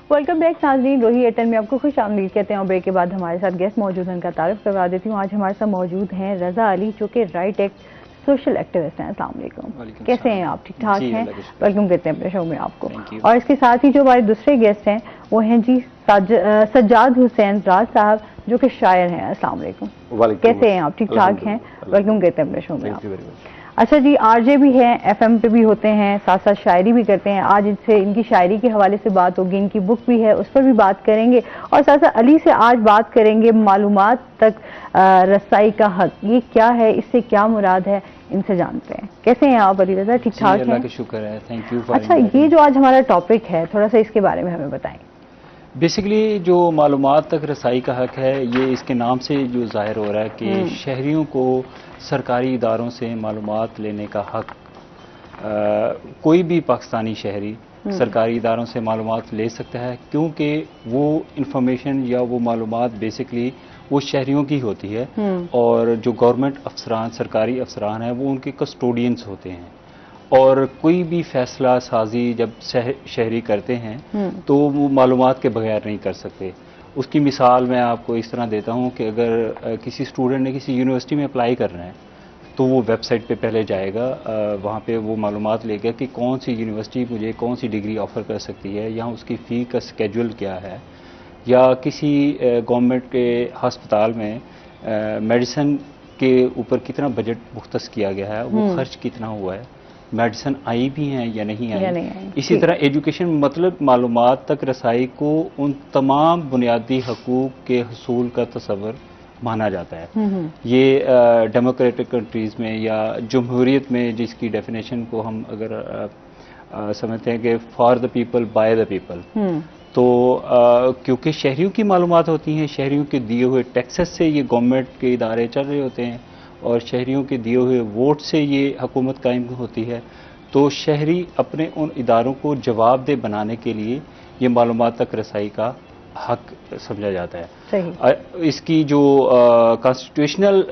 Welcome back नाज़रीन, रोही Airtel में आपको खुश आमदीद कहते हैं। और ब्रेक के बाद हमारे साथ गेस्ट मौजूद हैं, उनका तारुफ करवा देती हूँ। आज हमारे साथ मौजूद हैं रज़ा अली, जो कि राइट एक्ट सोशल एक्टिविस्ट हैं। अस्सलाम वालेकुम, कैसे हैं आप? ठीक ठाक हैं? वेलकम कहते हैं अपने शो में आपको। और इसके साथ ही जो हमारे दूसरे गेस्ट हैं वो हैं जी सज्जाद हुसैन राज साहब, जो कि शायर हैं। अस्सलाम वालेकुम, कैसे हैं आप? ठीक ठाक हैं? वेलकम कहते हैं अपने शो में आप। अच्छा जी, आरजे भी हैं, एफएम पे भी होते हैं, साथ साथ शायरी भी करते हैं। आज इनसे इनकी शायरी के हवाले से बात होगी, इनकी बुक भी है उस पर भी बात करेंगे। और साथ साथ अली से आज बात करेंगे मालूमात तक रसाई का हक, ये क्या है, इससे क्या मुराद है, इनसे जानते हैं। कैसे हैं आप अली रज़ा? ठीक ठाक हैं? अल्लाह का शुक्र है, थैंक यू। अच्छा, ये जो आज हमारा टॉपिक है, थोड़ा सा इसके बारे में हमें बताएं। बेसिकली जो मालूमात तक रसाई का हक है, ये इसके नाम से जो जाहिर हो रहा है कि शहरियों को सरकारी इदारों से मालूमात लेने का हक, कोई भी पाकिस्तानी शहरी सरकारी इदारों से मालूमात ले सकता है, क्योंकि वो इंफॉर्मेशन या वो मालूमात बेसिकली वो शहरियों की होती है। और जो गवर्नमेंट अफसरान, सरकारी अफसरान हैं, वो उनके कस्टोडियंस होते हैं। और कोई भी फैसला साजी जब शहरी करते हैं तो वो मालूमात के बगैर नहीं कर सकते। उसकी मिसाल मैं आपको इस तरह देता हूँ कि अगर किसी स्टूडेंट ने किसी यूनिवर्सिटी में अप्लाई करना है तो वो वेबसाइट पे पहले जाएगा, वहाँ पे वो मालूमात लेगा कि कौन सी यूनिवर्सिटी मुझे कौन सी डिग्री ऑफ़र कर सकती है, या उसकी फ़ी का स्केड्यूल क्या है, या किसी गवर्नमेंट के हस्पताल में मेडिसिन के ऊपर कितना बजट मुख्तस किया गया है, वो खर्च कितना हुआ है, मेडिसिन आई भी हैं या नहीं आई। इसी तरह एजुकेशन मतलब मालूमात तक रसाई को उन तमाम बुनियादी हकूक़ के हसूल का तस्वर माना जाता है। ये डेमोक्रेटिक कंट्रीज़ में या जमहूरियत में जिसकी डेफिनेशन को हम अगर समझते हैं कि for the people by the people, तो क्योंकि शहरियों की मालूमात होती हैं, शहरियों के दिए हुए टैक्सेस से ये गवर्नमेंट के इदारे चल रहे होते हैं और शहरियों के दिए हुए वोट से ये हुकूमत कायम होती है, तो शहरी अपने उन इदारों को जवाबदेह बनाने के लिए ये मालूमात तक रसाई का हक समझा जाता है। सही। इसकी जो कॉन्स्टिट्यूशनल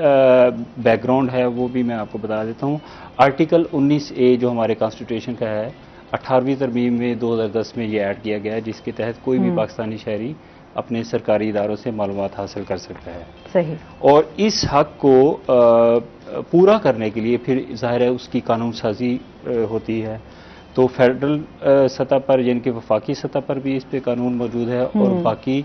बैकग्राउंड है वो भी मैं आपको बता देता हूँ। आर्टिकल 19A जो हमारे कॉन्स्टिट्यूशन का है, 18वीं तरमीम में 2010 में ये ऐड किया गया है, जिसके तहत कोई भी पाकिस्तानी शहरी अपने सरकारी इदारों से मालूमात हासिल कर सकता है। सही। और इस हक को पूरा करने के लिए फिर ज़ाहिर है उसकी कानून साजी होती है। तो फेडरल सतह पर यानी कि वफाकी सतह पर भी इस पे कानून मौजूद है, और बाकी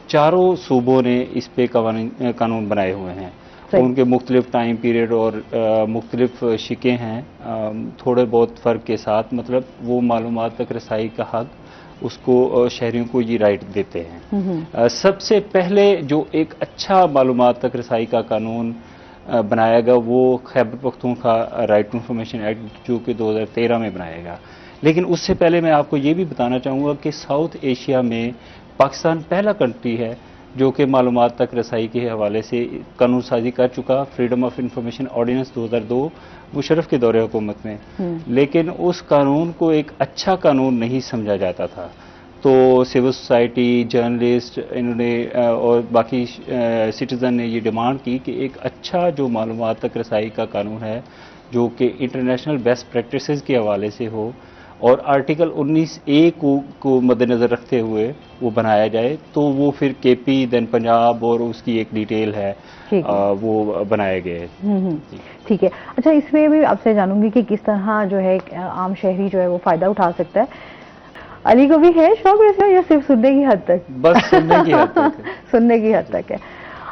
चारों सूबों ने इस पे कानून बनाए हुए हैं। उनके मुख्तलिफ टाइम पीरियड और मुख्तलिफ शिकें हैं, थोड़े बहुत फ़र्क के साथ। मतलब वो मालूमात तक रसाई का हक उसको शहरियों को ये राइट देते हैं। सबसे पहले जो एक अच्छा मालूमात तक रसाई का कानून बनाया गया वो Khyber Pakhtunkhwa right to information act, जो कि 2013 में बनाया गया। लेकिन उससे पहले मैं आपको ये भी बताना चाहूँगा कि साउथ एशिया में पाकिस्तान पहला कंट्री है जो कि मालूमात तक रसाई के हवाले से कानून साजी कर चुका। Freedom of information ordinance 2002 Musharraf के दौरे हुकूमत में। लेकिन उस कानून को एक अच्छा कानून नहीं समझा जाता था, तो सिविल सोसाइटी, जर्नलिस्ट, इन्होंने और बाकी सिटीज़न ने ये डिमांड की कि एक अच्छा जो मालूमात तक रसाई का कानून है जो कि इंटरनेशनल बेस्ट प्रैक्टिसेस के हवाले से हो और आर्टिकल 19A को मद्देनज़र रखते हुए वो बनाया जाए, तो वो फिर KP देन पंजाब और उसकी एक डिटेल है, वो बनाए गए। ठीक है। अच्छा, इसमें भी आपसे जानूंगी कि किस तरह जो है आम शहरी जो है वो फ़ायदा उठा सकता है। अली को भी है शौक ऐसा या सिर्फ सुनने की हद तक? बस सुनने की हद तक है। सुनने की हद तक है।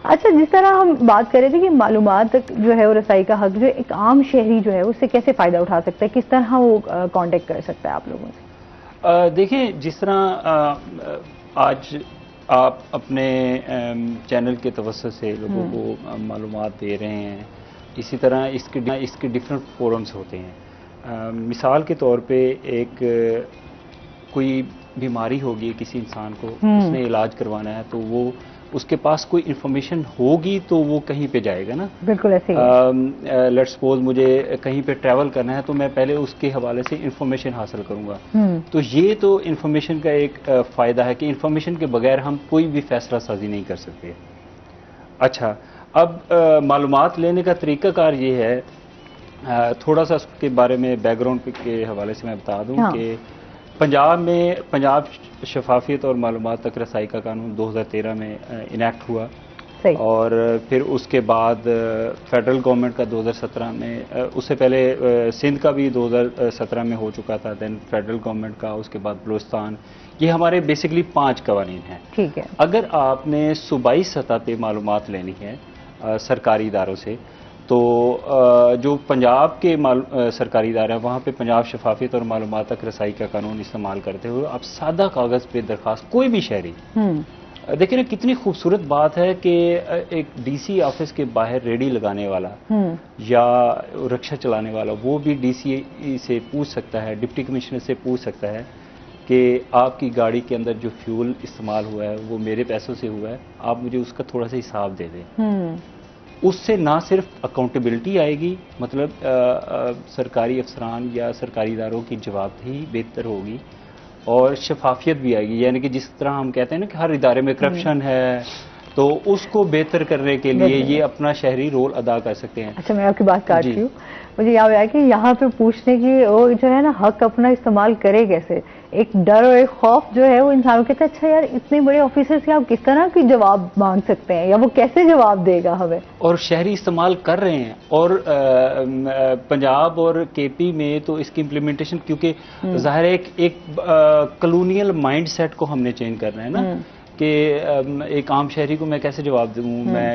अच्छा, जिस तरह हम बात कर रहे थे कि मालूमात तक जो है वो रसाई का हक जो एक आम शहरी जो है उससे कैसे फ़ायदा उठा सकता है, किस तरह वो कांटेक्ट कर सकता है आप लोगों से? देखिए, जिस तरह आज आप अपने चैनल के तवज्जुह से लोगों को मालूमात दे रहे हैं, इसी तरह इसके डिफरेंट फोरम्स होते हैं। मिसाल के तौर पे एक कोई बीमारी होगी किसी इंसान को, उसने इलाज करवाना है, तो वो उसके पास कोई इन्फॉर्मेशन होगी तो वो कहीं पे जाएगा ना। बिल्कुल ऐसे ही। लेट्स सपोज मुझे कहीं पे ट्रैवल करना है तो मैं पहले उसके हवाले से इन्फॉर्मेशन हासिल करूंगा। तो ये तो इन्फॉर्मेशन का एक फ़ायदा है कि इन्फॉर्मेशन के बगैर हम कोई भी फैसला साजी नहीं कर सकते। अच्छा, अब मालूमात लेने का तरीक़ाकार ये है, थोड़ा सा उसके बारे में बैकग्राउंड के हवाले से मैं बता दूं कि पंजाब शफाफियत और मालूमात तक रसाई का कानून 2013 में इनेक्ट हुआ और फिर उसके बाद फेडरल गवर्नमेंट का 2017 में, उससे पहले सिंध का भी 2017 में हो चुका था, देन फेडरल गवर्नमेंट का, उसके बाद बलूचिस्तान। ये हमारे बेसिकली 5 कवानीन हैं। ठीक है। अगर आपने सूबाई सतह पे मालूमात लेनी है सरकारी इदारों से, तो जो पंजाब के सरकारी इदारे हैं वहाँ पे पंजाब शफाफियत और मालूमात तक रसाई का कानून इस्तेमाल करते हुए आप सादा कागज़ पे दरख्वास्त, कोई भी शहरी, देखिए ना कितनी खूबसूरत बात है कि एक डीसी ऑफिस के बाहर रेडी लगाने वाला या रिक्शा चलाने वाला वो भी डीसी से पूछ सकता है, डिप्टी कमिश्नर से पूछ सकता है कि आपकी गाड़ी के अंदर जो फ्यूल इस्तेमाल हुआ है वो मेरे पैसों से हुआ है, आप मुझे उसका थोड़ा सा हिसाब दे दें। उससे ना सिर्फ अकाउंटेबिलिटी आएगी, मतलब सरकारी अफसरान या सरकारी इदारों की जवाबदेही बेहतर होगी और शफाफियत भी आएगी। यानी कि जिस तरह हम कहते हैं ना कि हर इदारे में करप्शन है, तो उसको बेहतर करने के लिए ये अपना शहरी रोल अदा कर सकते हैं। अच्छा, मैं आपकी बात काट रही हूँ, मुझे याद आया कि यहाँ पे पूछने की वो जो है ना हक अपना इस्तेमाल करे कैसे, एक डर और एक खौफ जो है वो इंसानों के कहते अच्छा यार इतने बड़े ऑफिसर से आप किस तरह की जवाब मांग सकते हैं या वो कैसे जवाब देगा हमें, और शहरी इस्तेमाल कर रहे हैं। और पंजाब और केपी में तो इसकी इम्प्लीमेंटेशन, क्योंकि जाहिर है एक कॉलोनियल माइंडसेट को हमने चेंज करना है ना, कि एक आम शहरी को मैं कैसे जवाब दूं, मैं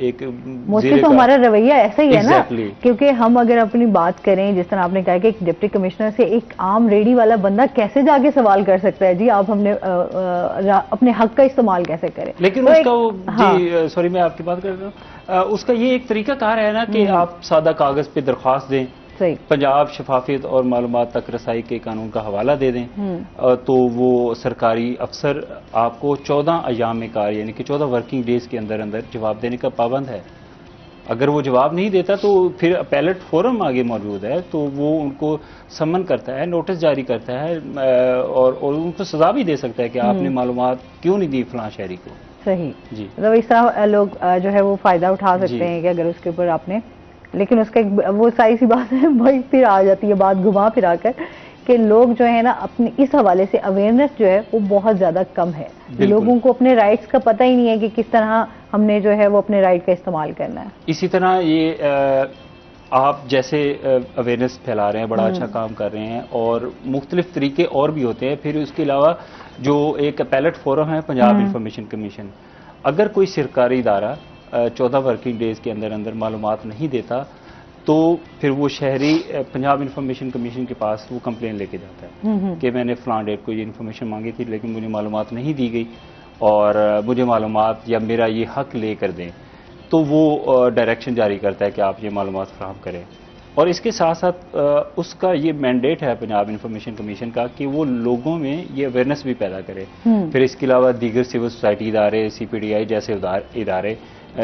एक मोस्टली तो हमारा रवैया ऐसा ही है ना, क्योंकि हम अगर अपनी बात करें जिस तरह आपने कहा कि एक डिप्टी कमिश्नर से एक आम रेडी वाला बंदा कैसे जाके सवाल कर सकता है जी आप हमने अपने हक का इस्तेमाल कैसे करें, लेकिन तो उसका जी सॉरी मैं आपकी बात कर रहा हूँ, उसका ये एक तरीका कार है ना कि आप सादा कागज पे दरख्वास्त दें, पंजाब शफाफियत और मालूमात तक रसाई के कानून का हवाला दे दें, तो वो सरकारी अफसर आपको 14 अयाम कार यानी कि 14 वर्किंग डेज के अंदर अंदर जवाब देने का पाबंद है। अगर वो जवाब नहीं देता तो फिर अपैलेट फोरम आगे मौजूद है, तो वो उनको सम्मन करता है, नोटिस जारी करता है और उनको सजा भी दे सकता है कि आपने मालूमात क्यों नहीं दी फलां शहरी को। सही जी, मतलब इस तरह लोग जो है वो फायदा उठा सकते हैं कि अगर उसके ऊपर आपने, लेकिन उसका वो सारी सी बात है भाई, फिर आ जाती है बात घुमा फिरा कर कि लोग जो है ना अपने इस हवाले से अवेयरनेस जो है वो बहुत ज़्यादा कम है, लोगों को अपने राइट्स का पता ही नहीं है कि किस तरह हमने जो है वो अपने राइट का इस्तेमाल करना है। इसी तरह ये आप जैसे अवेयरनेस फैला रहे हैं, बड़ा अच्छा काम कर रहे हैं और मुख्तलिफ तरीके और भी होते हैं। फिर उसके अलावा जो एक अपैलेट फोरम है पंजाब इंफॉर्मेशन कमीशन, अगर कोई सरकारी इदारा 14 वर्किंग डेज के अंदर अंदर मालूमात नहीं देता तो फिर वो शहरी पंजाब इंफॉर्मेशन कमीशन के पास वो कंप्लेन लेके जाता है कि मैंने फलां डेट को ये इन्फॉर्मेशन मांगी थी लेकिन मुझे मालूमात नहीं दी गई और मुझे मालूमात या मेरा ये हक ले कर दें, तो वो डायरेक्शन जारी करता है कि आप ये मालूमात फराहम करें। और इसके साथ साथ उसका ये मैंडेट है पंजाब इंफॉर्मेशन कमीशन का कि वो लोगों में ये अवेयरनेस भी पैदा करे। फिर इसके अलावा दीगर सिविल सोसाइटी इदारे, CPDI जैसे इदारे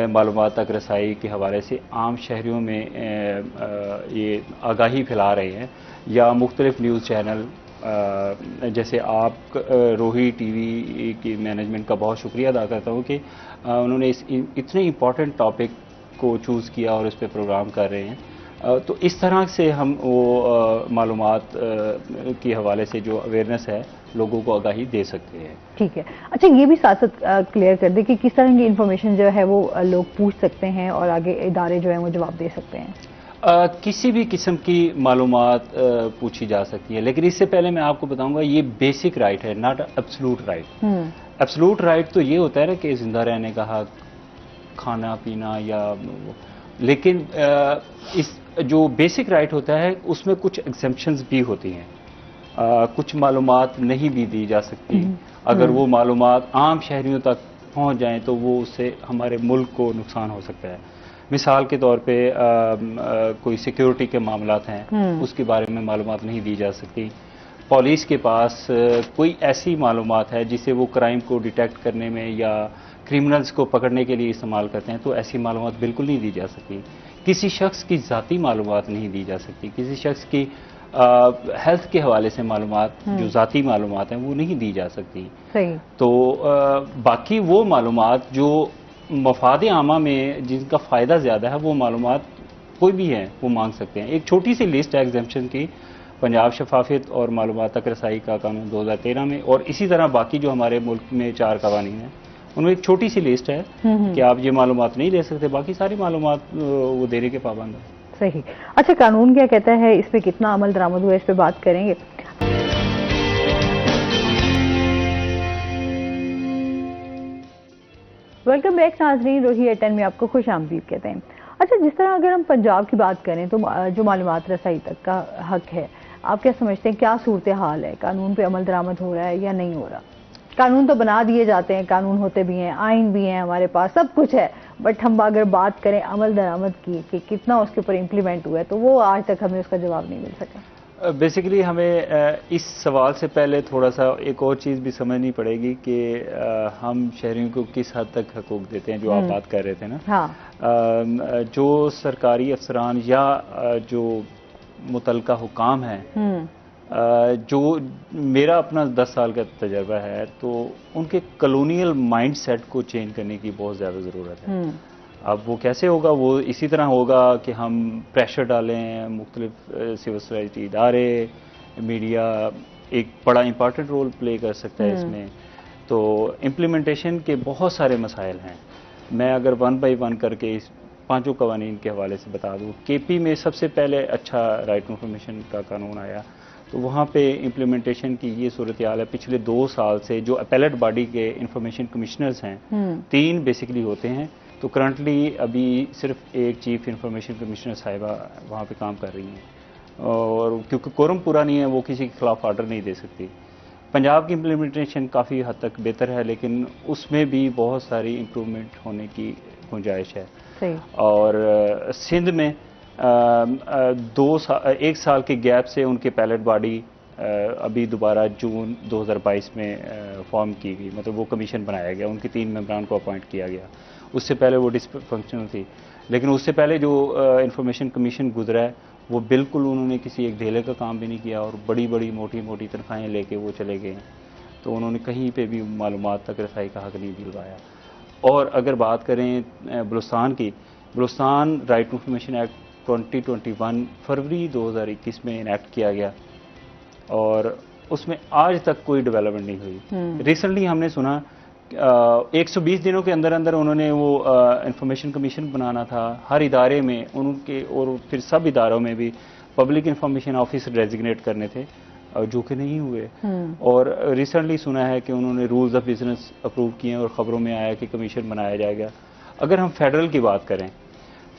मालूमात तक रसाई के हवाले से आम शहरियों में ये आगाही फैला रहे हैं, या मुख्तलिफ न्यूज़ चैनल जैसे आप रोही TV की मैनेजमेंट का बहुत शुक्रिया अदा करता हूँ कि उन्होंने इतने इम्पॉर्टेंट टॉपिक को चूज़ किया और इस पर प्रोग्राम कर रहे हैं। तो इस तरह से हम वो मालूमात के हवाले से जो अवेयरनेस है लोगों को आगाही दे सकते हैं। ठीक है, अच्छा ये भी साथ साथ क्लियर कर दे कि किस तरह की इन्फॉर्मेशन जो है वो लोग पूछ सकते हैं और आगे इदारे जो है वो जवाब दे सकते हैं। किसी भी किस्म की मालूमात पूछी जा सकती है, लेकिन इससे पहले मैं आपको बताऊंगा ये बेसिक राइट है, not absolute right. Absolute right तो ये होता है ना कि जिंदा रहने का हक, खाना पीना, या लेकिन इस जो बेसिक राइट होता है उसमें कुछ एग्जेम्पशंस भी होती हैं। कुछ मालूमात नहीं भी दी जा सकती, अगर वो मालूमात आम शहरियों तक पहुंच जाएं तो वो उससे हमारे मुल्क को नुकसान हो सकता है। मिसाल के तौर पे कोई सिक्योरिटी के मामलात हैं उसके बारे में मालूमात नहीं दी जा सकती। पुलिस के पास कोई ऐसी मालूमात है जिसे वो क्राइम को डिटेक्ट करने में या क्रिमिनल्स को पकड़ने के लिए इस्तेमाल करते हैं, तो ऐसी मालूमात बिल्कुल नहीं दी जा सकती। किसी शख्स की ज़ाती मालूमात नहीं दी जा सकती, किसी शख्स की हेल्थ के हवाले से मालूमात जो ज़ाती मालूमात हैं वो नहीं दी जा सकती। सही। तो बाकी वो मालूमात जो मफाद आमा में जिनका फ़ायदा ज़्यादा है वो मालूमात कोई भी है वो मांग सकते हैं। एक छोटी सी लिस्ट है एग्जेम्पशन की, पंजाब शफाफियत और मालूमात तक रसाई का कानून 2013 में, और इसी तरह बाकी जो हमारे मुल्क में 4 कवानीन हैं उनमें एक छोटी सी लिस्ट है कि आप ये मालूमात नहीं ले सकते, बाकी सारी मालूमात वो देने के पाबंद है। सही। अच्छा, कानून क्या कहता है, इस पे कितना अमल दरामद हुआ, इस पे बात करेंगे। वेलकम बैक नाज़रीन, रोही 10 में आपको खुश आमदीद कहते हैं। अच्छा, जिस तरह अगर हम पंजाब की बात करें तो जो मालूमात रसाई तक का हक है, आप क्या समझते हैं, क्या सूरत हाल है, कानून पे अमल दरामद हो रहा है या नहीं हो रहा? कानून तो बना दिए जाते हैं, कानून होते भी हैं, आइन भी हैं, हमारे पास सब कुछ है, बट हम अगर बात करें अमल दरामद की कि कितना उसके ऊपर इम्प्लीमेंट हुआ है, तो वो आज तक हमें उसका जवाब नहीं मिल सका। बेसिकली हमें इस सवाल से पहले थोड़ा सा एक और चीज़ भी समझनी पड़ेगी कि हम शहरियों को किस हद तक हकूक देते हैं, जो आप बात कर रहे थे ना। हाँ। जो सरकारी अफसरान या जो मुतलका हुकाम है, जो मेरा अपना 10 साल का तजर्बा है, तो उनके कॉलोनियल माइंड सेट को चेंज करने की बहुत ज़्यादा ज़रूरत है। अब वो कैसे होगा? वो इसी तरह होगा कि हम प्रेशर डालें, मुख्तलिफ सिविल सोसाइटी इदारे, मीडिया एक बड़ा इंपॉर्टेंट रोल प्ले कर सकता है इसमें। तो इम्प्लीमेंटेशन के बहुत सारे मसाइल हैं। मैं अगर 1 बाई 1 करके इस 5 कवानीन के हवाले से बता दूँ, केपी में सबसे पहले अच्छा राइट टू इंफॉर्मेशन का कानून आया, तो वहाँ पे इम्प्लीमेंटेशन की ये सूरत हाल है। पिछले 2 साल से जो अपीलेट बॉडी के इंफॉर्मेशन कमिश्नर्स हैं, 3 बेसिकली होते हैं, तो करंटली अभी सिर्फ एक चीफ इंफॉर्मेशन कमिश्नर साहिबा वहाँ पे काम कर रही हैं, और क्योंकि कोरम पूरा नहीं है वो किसी के खिलाफ ऑर्डर नहीं दे सकती। पंजाब की इम्प्लीमेंटेशन काफ़ी हद तक बेहतर है, लेकिन उसमें भी बहुत सारी इम्प्रूवमेंट होने की गुंजाइश है। सही। और सिंध में 1 साल के गैप से उनके पैलेट बॉडी अभी दोबारा जून 2022 में फॉर्म की गई, मतलब वो कमीशन बनाया गया, उनके 3 मेंबरान को अपॉइंट किया गया। उससे पहले वो डिसफंक्शनल थी, लेकिन उससे पहले जो इंफॉर्मेशन कमीशन गुजरा है वो बिल्कुल उन्होंने किसी एक ढेले का काम भी नहीं किया, और बड़ी बड़ी मोटी मोटी तनख्वाहें लेके वो चले गए। तो उन्होंने कहीं पे भी मालूमात तक रसाई का हक नहीं दिलवाया। और अगर बात करें बलूचिस्तान की, Balochistan right to information act 2021 फरवरी 2021 में इनेक्ट किया गया, और उसमें आज तक कोई डेवलपमेंट नहीं हुई। रिसेंटली हमने सुना 120 दिनों के अंदर अंदर उन्होंने वो इंफॉर्मेशन कमीशन बनाना था हर इदारे में उनके, और फिर सब इदारों में भी पब्लिक इंफॉर्मेशन ऑफिसर डेजिग्नेट करने थे, जो कि नहीं हुए। और रिसेंटली सुना है कि उन्होंने रूल्स ऑफ बिजनेस अप्रूव किए और ख़बरों में आया कि कमीशन बनाया जाएगा। अगर हम फेडरल की बात करें,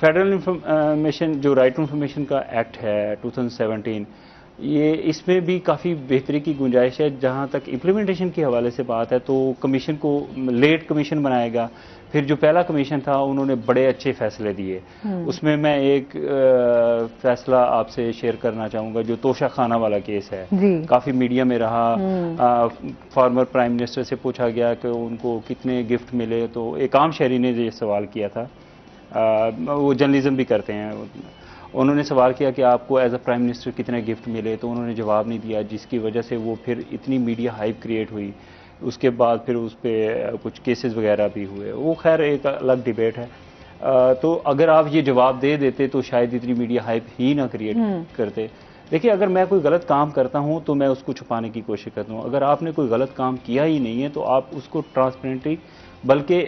फेडरल इंफॉर्मेशन जो राइट टू इंफॉर्मेशन का एक्ट है 2017, ये इसमें भी काफ़ी बेहतरी की गुंजाइश है। जहाँ तक इम्प्लीमेंटेशन के हवाले से बात है, तो कमीशन को लेट कमीशन बनाएगा। फिर जो पहला कमीशन था उन्होंने बड़े अच्छे फैसले दिए। उसमें मैं एक फैसला आपसे शेयर करना चाहूँगा, जो तोशा खाना वाला केस है, काफ़ी मीडिया में रहा। फॉर्मर प्राइम मिनिस्टर से पूछा गया कि उनको कितने गिफ्ट मिले, तो एक आम शहरी ने ये सवाल किया था, वो जर्नलिज्म भी करते हैं, उन्होंने सवाल किया कि आपको एज अ प्राइम मिनिस्टर कितने गिफ्ट मिले, तो उन्होंने जवाब नहीं दिया, जिसकी वजह से वो फिर इतनी मीडिया हाइप क्रिएट हुई। उसके बाद फिर उस पर कुछ केसेस वगैरह भी हुए, वो खैर एक अलग डिबेट है। तो अगर आप ये जवाब दे देते तो शायद इतनी मीडिया हाइप ही ना क्रिएट करते। देखिए, अगर मैं कोई गलत काम करता हूँ तो मैं उसको छुपाने की कोशिश करता हूँ। अगर आपने कोई गलत काम किया ही नहीं है तो आप उसको ट्रांसपेरेंटली, बल्कि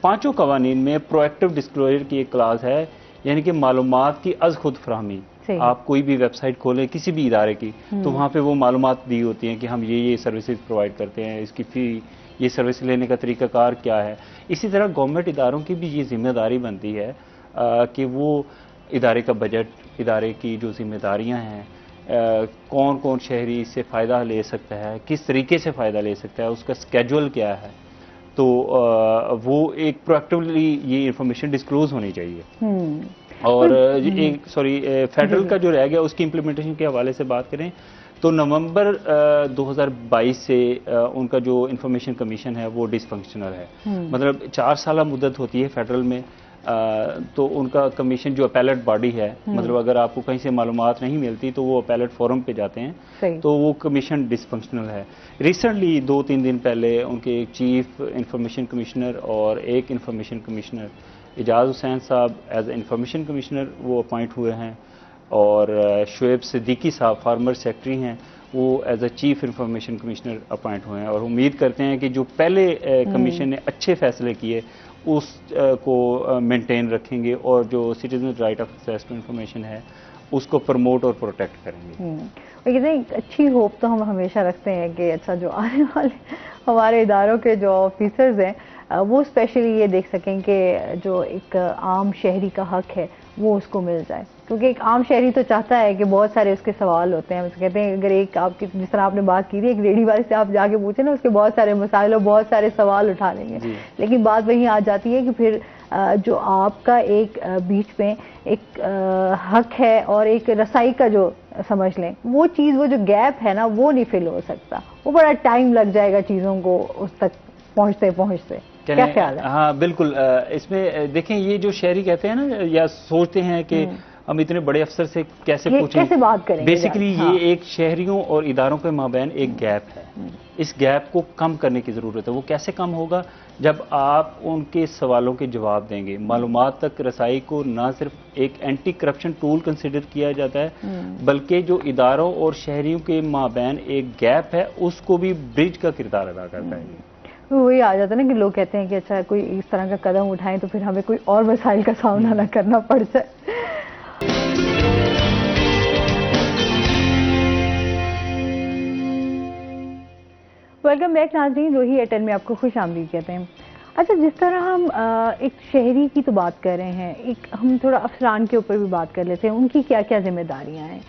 5 कवानीन में प्रोएक्टिव डिस्क्लोजर की एक क्लास है, यानी कि मालूमात की अज खुद फराहमी। आप कोई भी वेबसाइट खोलें किसी भी इदारे की, तो वहाँ पे वो मालूमात दी होती हैं कि हम ये सर्विसेज प्रोवाइड करते हैं, इसकी फ़ी, ये सर्विस लेने का तरीक़ाकार क्या है। इसी तरह गवर्नमेंट इदारों की भी ये जिम्मेदारी बनती है कि वो इदारे का बजट, इदारे की जो जिम्मेदारियाँ हैं, कौन कौन शहरी इससे फ़ायदा ले सकता है, किस तरीके से फ़ायदा ले सकता है, उसका स्केड्यूल क्या है। तो वो एक प्रोएक्टिवली ये इंफॉर्मेशन डिस्क्लोज होनी चाहिए। और एक फेडरल का जो रह गया उसकी इम्प्लीमेंटेशन के हवाले से बात करें तो नवंबर 2022 से उनका जो इंफॉर्मेशन कमीशन है वो डिसफंक्शनल है। मतलब 4 साल मुद्दत होती है फेडरल में, तो उनका कमीशन जो अपैलेट बॉडी है, मतलब अगर आपको कहीं से मालूमात नहीं मिलती तो वो अपैलेट फोरम पे जाते हैं, तो वो कमीशन डिसफंक्शनल है। रिसेंटली 2-3 दिन पहले उनके एक चीफ इंफॉर्मेशन कमिश्नर और एक इंफॉर्मेशन कमिश्नर, एजाज हुसैन साहब एज इंफॉर्मेशन कमिश्नर वो अपॉइंट हुए हैं, और शुएब सिद्दीकी साहब फार्मर सेक्रेटरी हैं, वो as a chief information commissioner appoint हुए हैं और उम्मीद करते हैं कि जो पहले कमीशन ने अच्छे फैसले किए उस को मेंटेन रखेंगे और जो citizen right of access to information है उसको प्रमोट और प्रोटेक्ट करेंगे। और कहते हैं अच्छी होप तो हम हमेशा रखते हैं कि अच्छा जो आने वाले हमारे इदारों के जो ऑफिसर्स हैं वो स्पेशली ये देख सकें कि जो एक आम शहरी का हक है वो उसको मिल जाए, क्योंकि एक आम शहरी तो चाहता है कि बहुत सारे उसके सवाल होते हैं। कहते हैं अगर एक आपकी जिस तरह आपने बात की थी एक रेडी वाले से आप जाके पूछे ना उसके बहुत सारे मसाइल और बहुत सारे सवाल उठा लेंगे, लेकिन बात वहीं आ जाती है कि फिर जो आपका एक बीच में एक हक है और एक रसाई का जो समझ लें वो चीज़, वो जो गैप है ना वो नहीं फिल हो सकता, वो बड़ा टाइम लग जाएगा चीज़ों को उस तक पहुँचते पहुँचते। क्या ख्याल है? हाँ बिल्कुल, इसमें देखें ये जो शहरी कहते हैं ना या सोचते हैं कि हम इतने बड़े अफसर से कैसे पूछें, कैसे बात करेंगे, बेसिकली हाँ। ये एक शहरियों और इदारों के माबैन एक गैप है, इस गैप को कम करने की ज़रूरत है। वो कैसे कम होगा? जब आप उनके सवालों के जवाब देंगे। मालूमात तक रसाई को ना सिर्फ एक एंटी करप्शन टूल कंसिडर किया जाता है बल्कि जो इदारों और शहरियों के माबैन एक गैप है उसको भी ब्रिज का किरदार अदा करता है। वही आ जाता है ना कि लोग कहते हैं कि अच्छा कोई इस तरह का कदम उठाएं तो फिर हमें कोई और मसाइल का सामना ना करना पड़ जाए। वेलकम बैक नाज़रीन, रोही एयरटेल में आपको खुश आमदीद कहते हैं। अच्छा, जिस तरह हम एक शहरी की तो बात कर रहे हैं, एक हम थोड़ा अफसरान के ऊपर भी बात कर लेते हैं, उनकी क्या क्या जिम्मेदारियां हैं?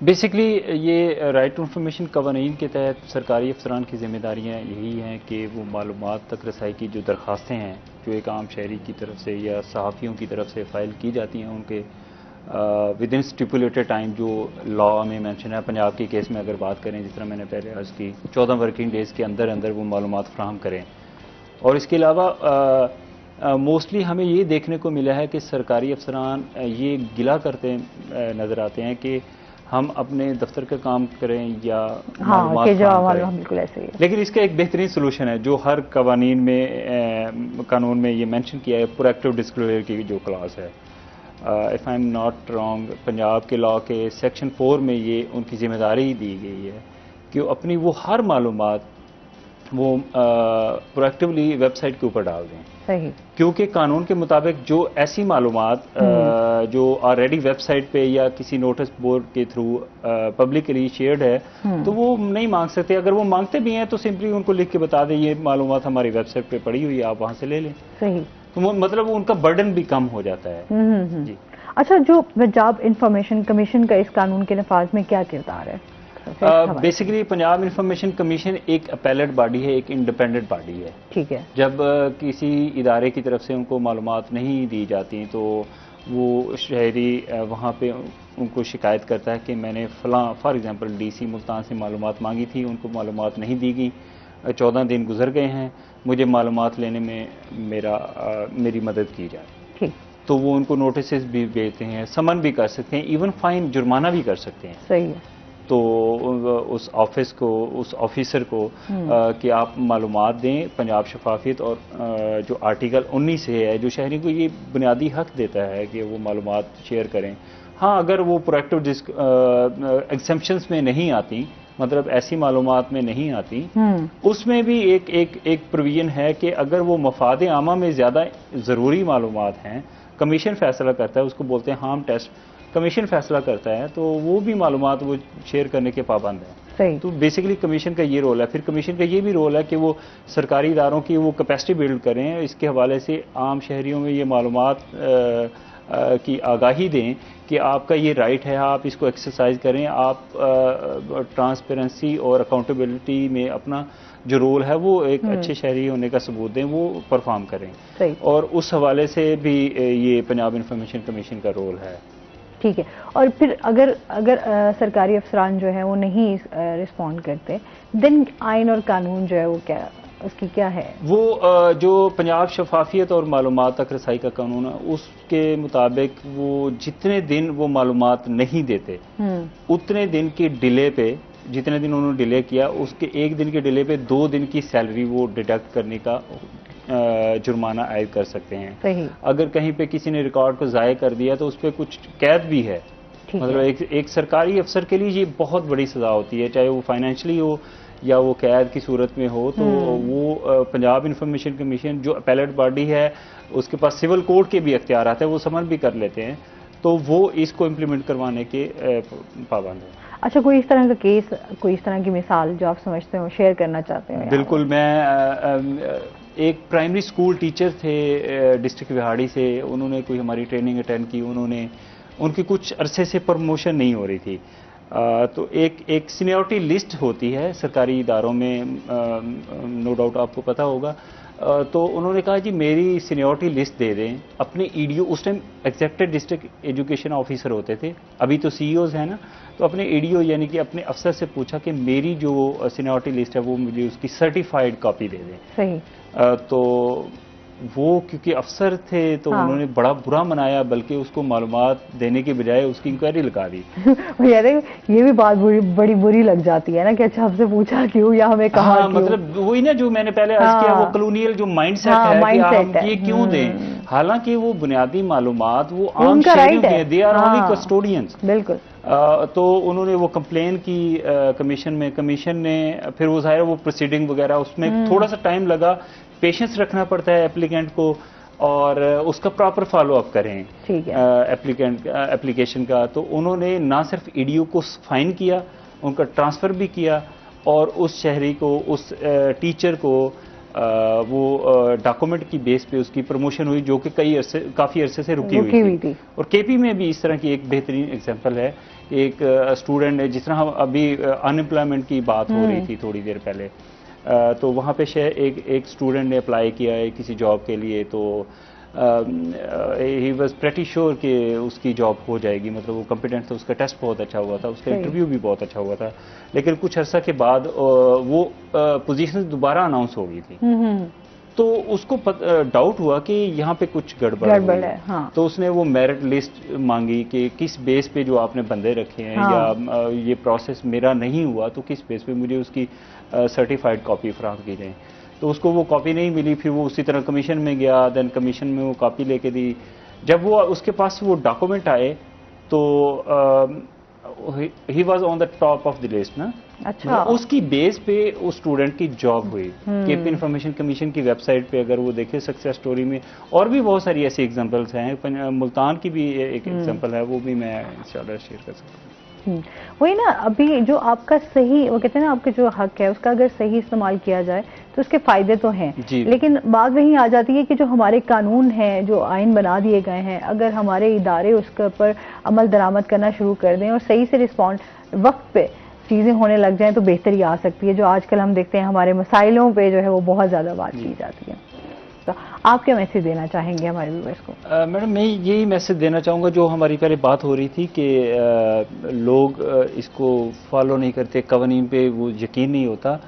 बेसिकली ये राइट टू इंफॉर्मेशन कवानीन के तहत सरकारी अफसरान की जिम्मेदारियां यही हैं कि वो मालूमात तक रसाई की जो दरख्वास्तें हैं जो एक आम शहरी की तरफ से या सहाफ़ियों की तरफ से फ़ाइल की जाती हैं उनके विद इन स्टिपुलेटेड टाइम जो लॉ में मेंशन है। पंजाब के केस में अगर बात करें, जिस तरह मैंने पहले अर्ज़ की, 14 वर्किंग डेज़ के अंदर अंदर वो मालूमात फ्राहम करें। और इसके अलावा मोस्टली हमें ये देखने को मिला है कि सरकारी अफसरान ये गिला करते नज़र आते हैं कि हम अपने दफ्तर का काम करें या मालूमात करें, बिल्कुल ऐसे ही। लेकिन इसका एक बेहतरीन सोल्यूशन है जो हर कवानीन में कानून में ये मेंशन किया है, प्रोएक्टिव डिस्क्लोजर की जो क्लास है। If I am not wrong, Punjab के लॉ के सेक्शन 4 में ये उनकी जिम्मेदारी दी गई है कि अपनी वो हर मालूमात वो प्रोएक्टिवली वेबसाइट के ऊपर डाल दें। सही। क्योंकि कानून के मुताबिक जो ऐसी मालूमात जो ऑलरेडी वेबसाइट पे या किसी नोटिस बोर्ड के थ्रू पब्लिकली शेयर्ड है तो वो नहीं मांग सकते। अगर वो मांगते भी हैं तो सिंपली उनको लिख के बता दें ये मालूमात हमारी वेबसाइट पे पड़ी हुई है, आप वहाँ से ले लें। सही। तो मतलब उनका बर्डन भी कम हो जाता है। जी। अच्छा, जो पंजाब इंफॉर्मेशन कमीशन का इस कानून के नफाज में क्या किरदार है? बेसिकली पंजाब इंफॉर्मेशन कमीशन एक अपैलेट बॉडी है, एक इंडिपेंडेंट बॉडी है। ठीक है। जब किसी इदारे की तरफ से उनको मालूमात नहीं दी जाती तो वो शहरी वहाँ पे उनको शिकायत करता है कि मैंने फलां, फॉर एग्जांपल डीसी मुल्तान से मालूमात मांगी थी, उनको मालूमात नहीं दी गई, 14 दिन गुजर गए हैं, मुझे मालूमात लेने में मेरी मदद की जाए। ठीक। तो वो उनको नोटिस भी भेजते हैं, समन भी कर सकते हैं, इवन फाइन जुर्माना भी कर सकते हैं। सही है। तो उस ऑफिस को, उस ऑफिसर को कि आप मालूमात दें पंजाब शफाफियत और जो आर्टिकल 19 से है जो शहरी को ये बुनियादी हक देता है कि वो मालूमात शेयर करें। हाँ, अगर वो प्रोएक्टिव एग्जेम्पशंस में नहीं आती, मतलब ऐसी मालूमात में नहीं आती, उसमें भी एक प्रोविजन है कि अगर वो मफाद आमा में ज़्यादा ज़रूरी मालूमात हैं, कमीशन फैसला करता है, उसको बोलते हैं हार्म टेस्ट, कमीशन फैसला करता है तो वो भी मालूमात वो शेयर करने के पाबंद है। सही। तो बेसिकली कमीशन का ये रोल है। फिर कमीशन का ये भी रोल है कि वो सरकारी इदारों की वो कैपेसिटी बिल्ड करें, इसके हवाले से आम शहरियों में ये मालूमात की आगाही दें कि आपका ये राइट है, आप इसको एक्सरसाइज करें, आप ट्रांसपेरेंसी और अकाउंटेबिलिटी में अपना जो रोल है वो एक अच्छे शहरी होने का सबूत दें, वो परफॉर्म करें। सही। और उस हवाले से भी ये पंजाब इंफॉर्मेशन कमीशन का रोल है। ठीक है। और फिर अगर सरकारी अफसरान जो है वो नहीं रिस्पॉन्ड करते, देन आइन और कानून जो है वो क्या, उसकी क्या है? वो जो पंजाब शफाफियत और मालूमात तक रसाई का कानून है उसके मुताबिक वो जितने दिन वो मालूमात नहीं देते उतने दिन की डिले पे, जितने दिन उन्होंने डिले किया उसके एक दिन के डिले पे 2 दिन की सैलरी वो डिडक्ट करने का जुर्माना आयद कर सकते हैं। सही। अगर कहीं पे किसी ने रिकॉर्ड को ज़ाय कर दिया तो उस पर कुछ कैद भी है मतलब एक सरकारी अफसर के लिए ये बहुत बड़ी सजा होती है, चाहे वो फाइनेंशियली हो या वो कैद की सूरत में हो। तो वो पंजाब इंफॉर्मेशन कमीशन जो अपैलेट बॉडी है, उसके पास सिविल कोर्ट के भी अख्तियार आते हैं, वो समन भी कर लेते हैं, तो वो इसको इम्प्लीमेंट करवाने के पाबंद है। अच्छा, कोई इस तरह का केस, कोई इस तरह की मिसाल जो आप समझते हो शेयर करना चाहते हैं? बिल्कुल, मैं एक प्राइमरी स्कूल टीचर थे डिस्ट्रिक्ट विहाड़ी से, उन्होंने कोई हमारी ट्रेनिंग अटेंड की, उनकी कुछ अरसे से प्रमोशन नहीं हो रही थी। तो एक सीनियरिटी लिस्ट होती है सरकारी इदारों में, नो डाउट आपको पता होगा। तो उन्होंने कहा जी मेरी सीनियरिटी लिस्ट दे दें, अपने ईडीओ, उस time executive district education officer होते थे, अभी तो सीईओज हैं ना, तो अपने ईडीओ यानी कि अपने अफसर से पूछा कि मेरी जो सीनियरिटी लिस्ट है वो मुझे उसकी सर्टिफाइड कॉपी दे दें। सही। तो वो क्योंकि अफसर थे तो उन्होंने बड़ा बुरा मनाया, बल्कि उसको मालूमात देने के बजाय उसकी इंक्वायरी लगा दी। यार ये भी बात बड़ी बुरी लग जाती है ना कि अच्छा आपसे पूछा क्यों या हमें कहा क्यों? मतलब वही ना जो मैंने पहले अर्ज किया, वो कॉलोनियल जो माइंडसेट है कि हम ये क्यों दें, हालांकि वो बुनियादी मालूमात वो आम शहरियों के, दे आर ओनली कस्टोडियंस। बिल्कुल। तो उन्होंने वो कंप्लेन की कमीशन में, कमीशन ने फिर वो जाहिर वो प्रोसीडिंग वगैरह, उसमें थोड़ा सा टाइम लगा, पेशेंस रखना पड़ता है एप्लीकेंट को, और उसका प्रॉपर फॉलो अप करें एप्लीकेशन का। तो उन्होंने ना सिर्फ ईडीओ को फाइन किया, उनका ट्रांसफ़र भी किया, और उस शहरी को, उस टीचर को वो डॉक्यूमेंट की बेस पे उसकी प्रमोशन हुई, जो कि काफ़ी अरसे से रुकी हुई थी। और केपी में भी इस तरह की एक बेहतरीन एग्जांपल है। एक स्टूडेंट, जिस तरह अभी अनएम्प्लॉयमेंट की बात हो रही थी थोड़ी देर पहले, तो वहाँ पे एक स्टूडेंट ने अप्लाई किया है किसी जॉब के लिए, तो ही वाज प्रेटी श्योर कि उसकी जॉब हो जाएगी, मतलब वो कॉम्पिटेंट था, उसका टेस्ट बहुत अच्छा हुआ था, उसका इंटरव्यू भी बहुत अच्छा हुआ था, लेकिन कुछ अर्सा के बाद वो पोजीशन दोबारा अनाउंस हो गई थी। तो उसको डाउट हुआ कि यहाँ पे कुछ गड़बड़ है। हाँ। तो उसने वो मेरिट लिस्ट मांगी कि किस बेस पे जो आपने बंदे रखे हैं, या ये प्रोसेस मेरा नहीं हुआ तो किस बेस पे मुझे उसकी सर्टिफाइड कॉपी फराहम की जाए। तो उसको वो कॉपी नहीं मिली, फिर वो उसी तरह कमीशन में गया, देन कमीशन में वो कॉपी लेके दी। जब वो उसके पास वो डॉक्यूमेंट आए तो he was on the top of the list ना। अच्छा। उसकी बेस पे उस स्टूडेंट की जॉब हुई। केपी इंफॉर्मेशन कमीशन की वेबसाइट पे अगर वो देखे सक्सेस स्टोरी में, और भी बहुत सारी ऐसी एग्जांपल्स हैं, मुल्तान की भी एक एग्जांपल है, वो भी मैं इंशाल्लाह शेयर कर सकता हूँ। वही ना, अभी जो आपका सही, वो कहते हैं ना, आपका जो हक है उसका अगर सही इस्तेमाल किया जाए तो उसके फायदे तो हैं, लेकिन बात वही आ जाती है कि जो हमारे कानून हैं, जो आइन बना दिए गए हैं, अगर हमारे इदारे उसके ऊपर अमल दरामद करना शुरू कर दें और सही से रिस्पॉन्ड वक्त पे चीज़ें होने लग जाएं तो बेहतरी आ सकती है। जो आजकल हम देखते हैं हमारे मसाइलों पे जो है वो बहुत ज़्यादा बात की जाती है। तो आप क्या मैसेज देना चाहेंगे हमारे व्यूअर्स को? मैडम, मैं यही मैसेज देना चाहूँगा, जो हमारी पहले बात हो रही थी कि लोग इसको फॉलो नहीं करते, कवानीन पे वो यकीन नहीं होता।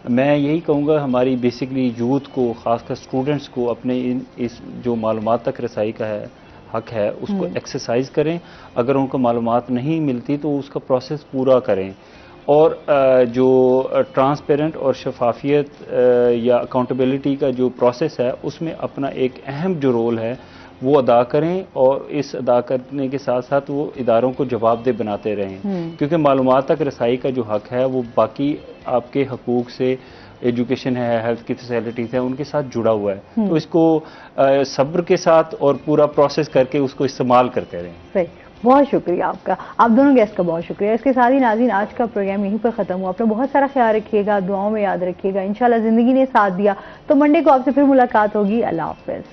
मैं यही कहूँगा हमारी बेसिकली यूथ को, ख़ासकर स्टूडेंट्स को, अपने इस जो मालूमात तक रसाई का है हक है उसको एक्सरसाइज करें। अगर उनको मालूमात नहीं मिलती तो उसका प्रोसेस पूरा करें, और जो ट्रांसपेरेंट और शफाफियत या अकाउंटेबिलिटी का जो प्रोसेस है उसमें अपना एक अहम जो रोल है वो अदा करें, और इस अदा करने के साथ साथ वो इदारों को जवाबदेह बनाते रहें, क्योंकि मालूमात तक रसाई का जो हक है वो बाकी आपके हकूक़ से, एजुकेशन है, हेल्थ की फैसिलिटीज़ है, उनके साथ जुड़ा हुआ है। तो इसको सब्र के साथ और पूरा प्रोसेस करके उसको इस्तेमाल करते रहें। सही, बहुत शुक्रिया आपका, आप दोनों गेस्ट का बहुत शुक्रिया। इसके साथ ही नाज़रीन, आज का प्रोग्राम यहीं पर ख़त्म हुआ। अपना बहुत सारा ख्याल रखिएगा, दुआओं में याद रखिएगा। इंशाल्लाह ज़िंदगी ने साथ दिया तो मंडे को आपसे फिर मुलाकात होगी। अल्लाह हाफ़िज़।